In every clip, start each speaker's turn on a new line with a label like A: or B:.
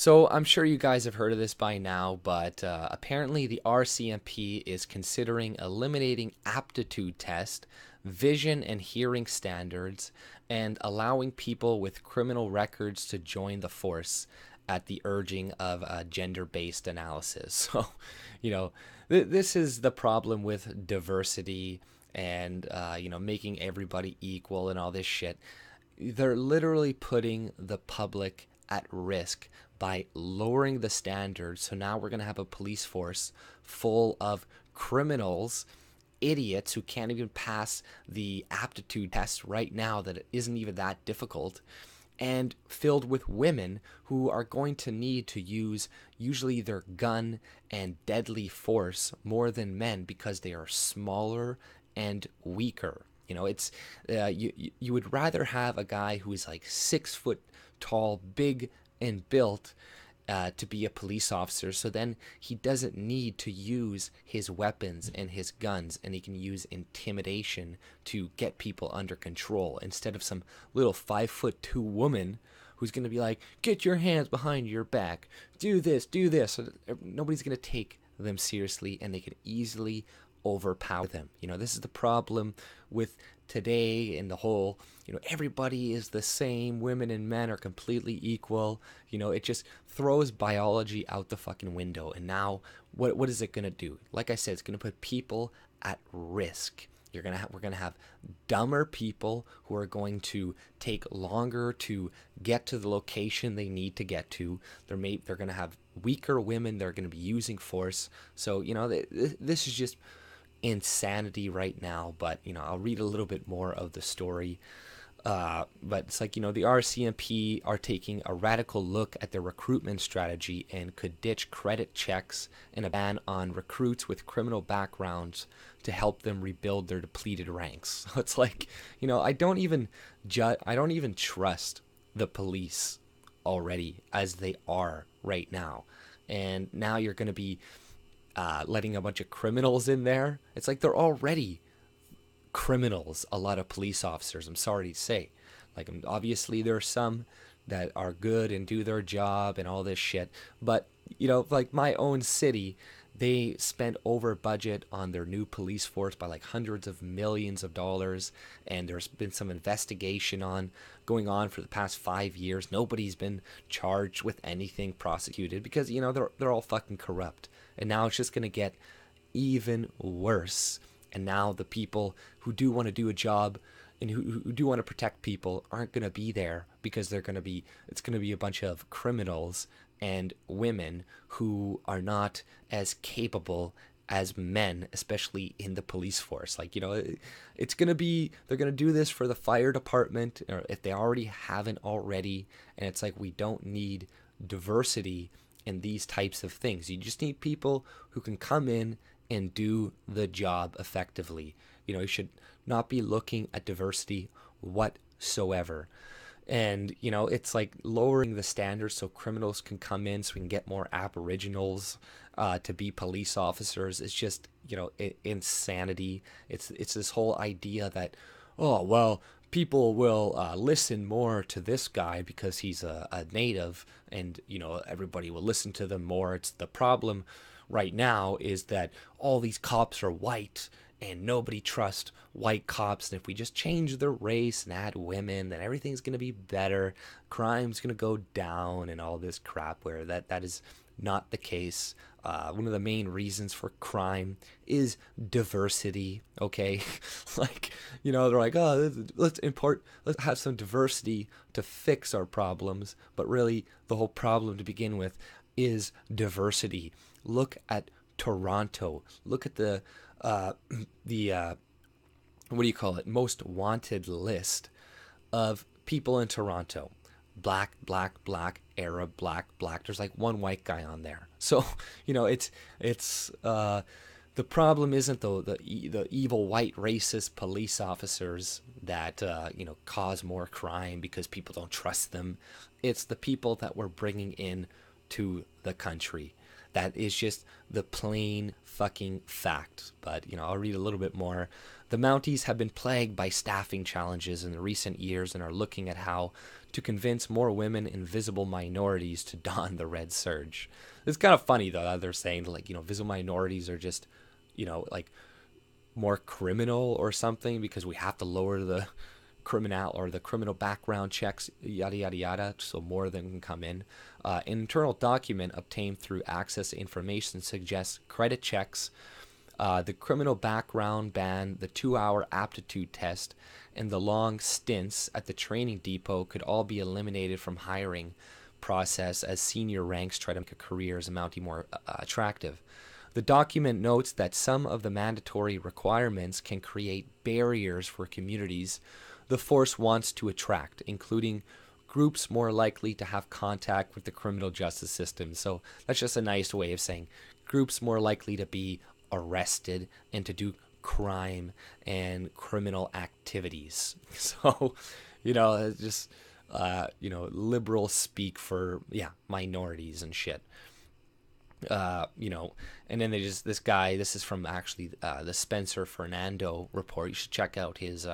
A: So I'm sure you guys have heard of this by now, but apparently the RCMP is considering eliminating aptitude test, vision and hearing standards, and allowing people with criminal records to join the force at the urging of gender-based analysis. So, you know, this is the problem with diversity and making everybody equal and all this shit. They're literally putting the public at risk by lowering the standards. So now we're going to have a police force full of criminals, idiots who can't even pass the aptitude test right now, that it isn't even that difficult, and filled with women who are going to need to use usually their gun and deadly force more than men because they are smaller and weaker. You know, it's you would rather have a guy who is like 6 foot tall, big and built to be a police officer, so then he doesn't need to use his weapons and his guns, and he can use intimidation to get people under control instead of some little 5'2" woman who's going to be like, get your hands behind your back, do this, do this. So nobody's going to take them seriously, and they can easily overpower them. You know, this is the problem with today and the whole, everybody is the same, women and men are completely equal. It just throws biology out the fucking window. And now what is it going to do? Like I said, it's going to put people at risk. We're going to have dumber people who are going to take longer to get to the location they need to get to. They're going to have weaker women. They're going to be using force. So, this is just insanity right now. But, I'll read a little bit more of the story. But it's like, the RCMP are taking a radical look at their recruitment strategy and could ditch credit checks and a ban on recruits with criminal backgrounds to help them rebuild their depleted ranks. So it's like, I don't even trust the police already as they are right now. And now you're going to be letting a bunch of criminals in there. It's like they're already criminals, a lot of police officers, I'm sorry to say. Like, obviously there are some that are good and do their job and all this shit, but like my own city, they spent over budget on their new police force by like hundreds of millions of dollars, and there's been some investigation going on for the past 5 years. Nobody's been charged with anything, prosecuted, because they're all fucking corrupt. And now it's just going to get even worse. And now the people who do want to do a job and who do want to protect people aren't going to be there, because it's going to be a bunch of criminals and women who are not as capable as men, especially in the police force. Like, it's going to be, they're going to do this for the fire department, or if they already haven't already. And it's like, we don't need diversity in these types of things. You just need people who can come in and do the job effectively. You should not be looking at diversity whatsoever. And, it's like lowering the standards so criminals can come in, so we can get more aboriginals to be police officers. It's just, insanity. It's this whole idea that, oh, well, people will listen more to this guy because he's a native, and, everybody will listen to them more. It's the problem right now is that all these cops are white and nobody trusts white cops, and if we just change their race and add women, then everything's going to be better, crime's going to go down and all this crap, where that is not the case. One of the main reasons for crime is diversity, okay? Like, they're like, oh, let's have some diversity to fix our problems, but really the whole problem to begin with is diversity. Look at Toronto. Look at the what do you call it? Most wanted list of people in Toronto. Black, black, black, Arab, black, black. There's like one white guy on there. So, it's the problem isn't the evil white racist police officers that cause more crime because people don't trust them. It's the people that we're bringing in to the country. That is just the plain fucking fact. But, I'll read a little bit more. The Mounties have been plagued by staffing challenges in the recent years and are looking at how to convince more women and visible minorities to don the red serge. It's kind of funny though that they're saying like, visible minorities are just, like more criminal or something because we have to lower the criminal background checks, yada yada yada, so more of them can come in. An internal document obtained through access to information suggests credit checks, the criminal background ban, the 2-hour aptitude test, and the long stints at the training depot could all be eliminated from hiring process as senior ranks try to make a career as a Mountie more attractive. The document notes that some of the mandatory requirements can create barriers for communities the force wants to attract, including groups more likely to have contact with the criminal justice system. So that's just a nice way of saying groups more likely to be arrested and to do crime and criminal activities. So, just, liberal speak for, minorities and shit. And then this guy, this is from actually the Spencer Fernando report. You should check out his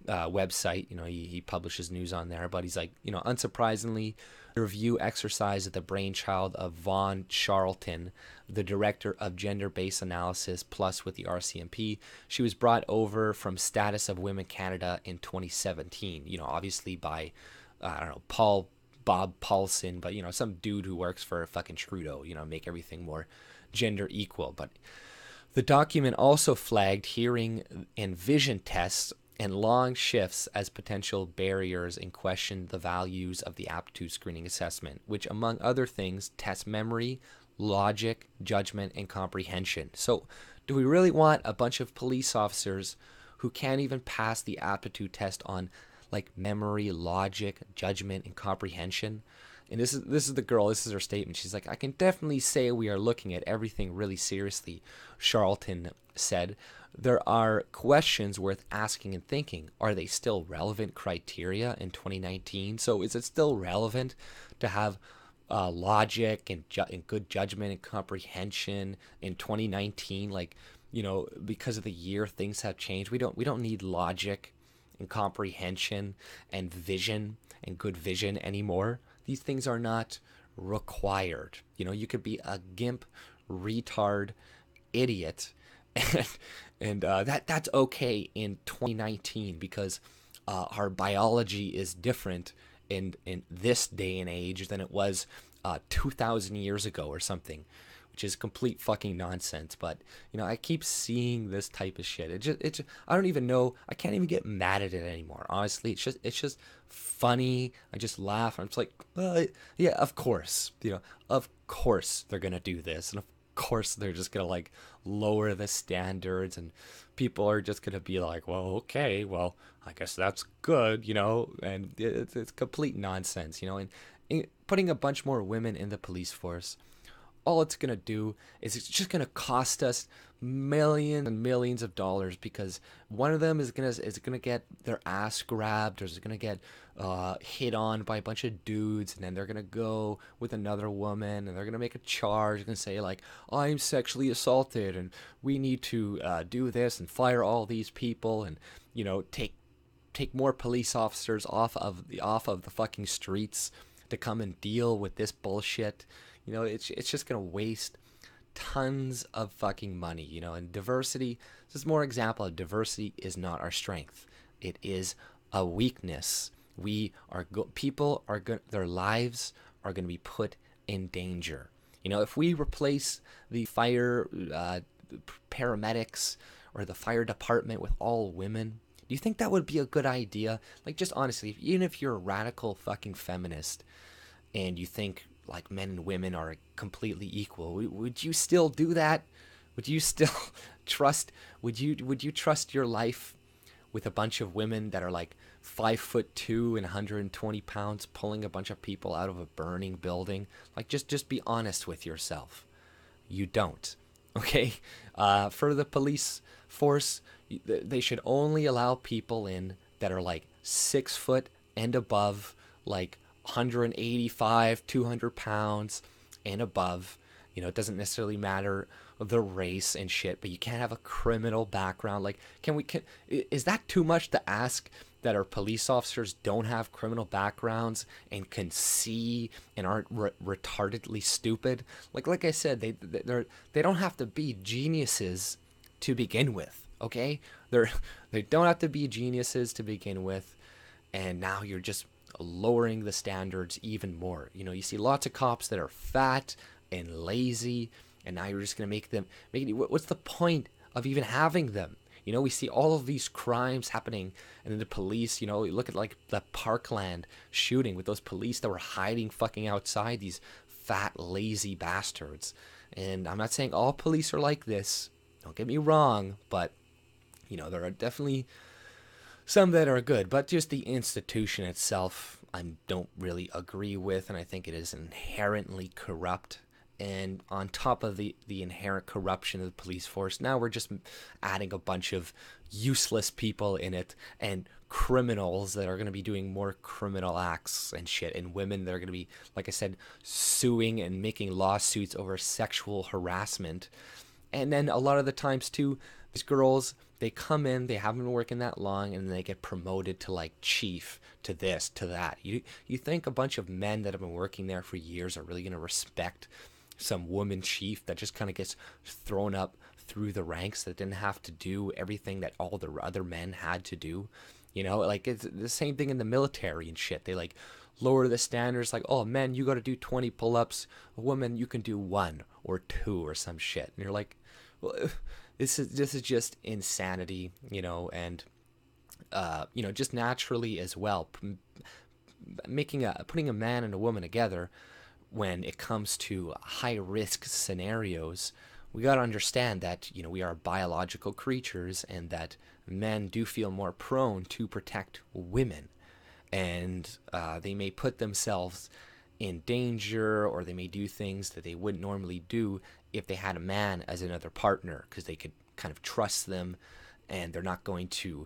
A: website. He publishes news on there, but he's like, unsurprisingly, the review exercise at the brainchild of Vaughan Charlton, the director of gender-based analysis plus with the RCMP. She was brought over from Status of Women Canada in 2017, obviously by, Bob Paulson, but, some dude who works for fucking Trudeau, make everything more gender equal. But the document also flagged hearing and vision tests and long shifts as potential barriers and questioned the values of the aptitude screening assessment, which, among other things, tests memory, logic, judgment, and comprehension. So do we really want a bunch of police officers who can't even pass the aptitude test on like memory, logic, judgment, and comprehension? And this is the girl, this is her statement. She's like, I can definitely say we are looking at everything really seriously, Charlton said. There are questions worth asking and thinking. Are they still relevant criteria in 2019? So is it still relevant to have logic and good judgment and comprehension in 2019? Like, because of the year, things have changed. We don't need logic and comprehension and vision and good vision anymore. These things are not required. You could be a gimp, retard, idiot, and that's okay in 2019 because our biology is different in this day and age than it was 2,000 years ago or something, which is complete fucking nonsense. But I keep seeing this type of shit. It just I don't even know. I can't even get mad at it anymore. Honestly, it's just funny. I just laugh. I'm just like, yeah, of course. Of course they're gonna do this, and of course they're just gonna like lower the standards, and people are just gonna be like, well, okay, well, I guess that's good, and it's complete nonsense, and putting a bunch more women in the police force, all it's going to do is it's just going to cost us millions and millions of dollars, because one of them is going to get their ass grabbed, or is going to get hit on by a bunch of dudes, and then they're going to go with another woman, and they're going to make a charge and say like, I'm sexually assaulted, and we need to do this and fire all these people, and take more police officers off of the fucking streets to come and deal with this bullshit. It's just going to waste tons of fucking money, and diversity, this is more example of diversity is not our strength. It is a weakness. People are going, their lives are going to be put in danger. If we replace the fire paramedics or the fire department with all women, do you think that would be a good idea? Like, just honestly, even if you're a radical fucking feminist and you think like men and women are completely equal, would you still do that? Would you still would you trust your life with a bunch of women that are like 5'2" and 120 pounds pulling a bunch of people out of a burning building? Like, just be honest with yourself. You don't. Okay? For the police force, they should only allow people in that are like 6 foot and above, like 185, 200 pounds and above, You know, it doesn't necessarily matter the race and shit, but you can't have a criminal background. Like, is that too much to ask, that our police officers don't have criminal backgrounds and can see and aren't retardedly stupid? Like I said, they don't have to be geniuses to begin with. Okay, they don't have to be geniuses to begin with, and now you're just lowering the standards even more. You know, you see lots of cops that are fat and lazy, and now you're just gonna make it. What's the point of even having them? You know, we see all of these crimes happening, and then the police, you know, you look at like the Parkland shooting with those police that were hiding fucking outside, these fat, lazy bastards. And I'm not saying all police are like this, don't get me wrong, but, you know, there are definitely some that are good, but just the institution itself, I don't really agree with, and I think it is inherently corrupt. And on top of the inherent corruption of the police force, now we're just adding a bunch of useless people in it, and criminals that are going to be doing more criminal acts and shit, and women that are going to be, like I said, suing and making lawsuits over sexual harassment. And then a lot of the times too, these girls, they come in, they haven't been working that long, and then they get promoted to like chief, to this, to that. You think a bunch of men that have been working there for years are really going to respect some woman chief that just kind of gets thrown up through the ranks, that didn't have to do everything that all the other men had to do? You know, like, it's the same thing in the military and shit. They like lower the standards, like, oh, men, you got to do 20 pull-ups, a woman, you can do 1 or 2 or some shit. And you're like, well, this is just insanity, you know. And you know, just naturally as well, putting a man and a woman together, when it comes to high risk scenarios, we got to understand that, you know, we are biological creatures, and that men do feel more prone to protect women, and they may put themselves in danger, or they may do things that they wouldn't normally do if they had a man as another partner, because they could kind of trust them, and they're not going to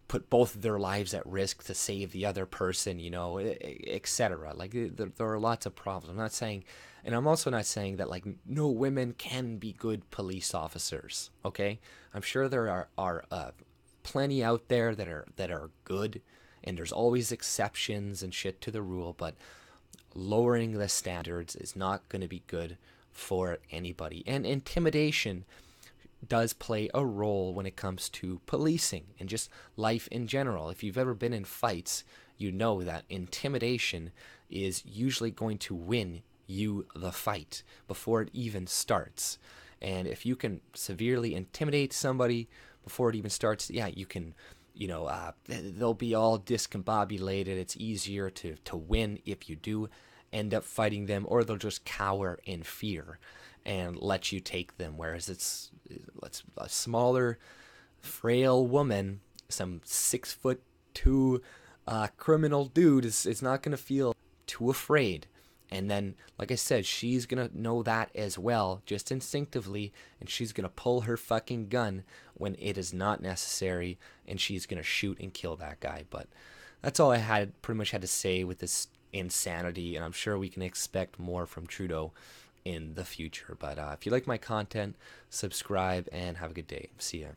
A: put both of their lives at risk to save the other person, you know, etc. Like, there are lots of problems. I'm not saying, and I'm also not saying that like no women can be good police officers. Okay, I'm sure there are plenty out there that are good, and there's always exceptions and shit to the rule, but lowering the standards is not going to be good for anybody. And intimidation does play a role when it comes to policing and just life in general. If you've ever been in fights, you know that intimidation is usually going to win you the fight before it even starts. And if you can severely intimidate somebody before it even starts, yeah, you can, you know, they'll be all discombobulated. It's easier to win if you do end up fighting them, or they'll just cower in fear and let you take them. Whereas it's a smaller, frail woman, some 6'2" criminal dude is not gonna feel too afraid. And then, like I said, she's gonna know that as well, just instinctively, and she's gonna pull her fucking gun when it is not necessary, and she's gonna shoot and kill that guy. But that's all I pretty much had to say with this insanity, and I'm sure we can expect more from Trudeau in the future. But if you like my content, subscribe and have a good day. See ya.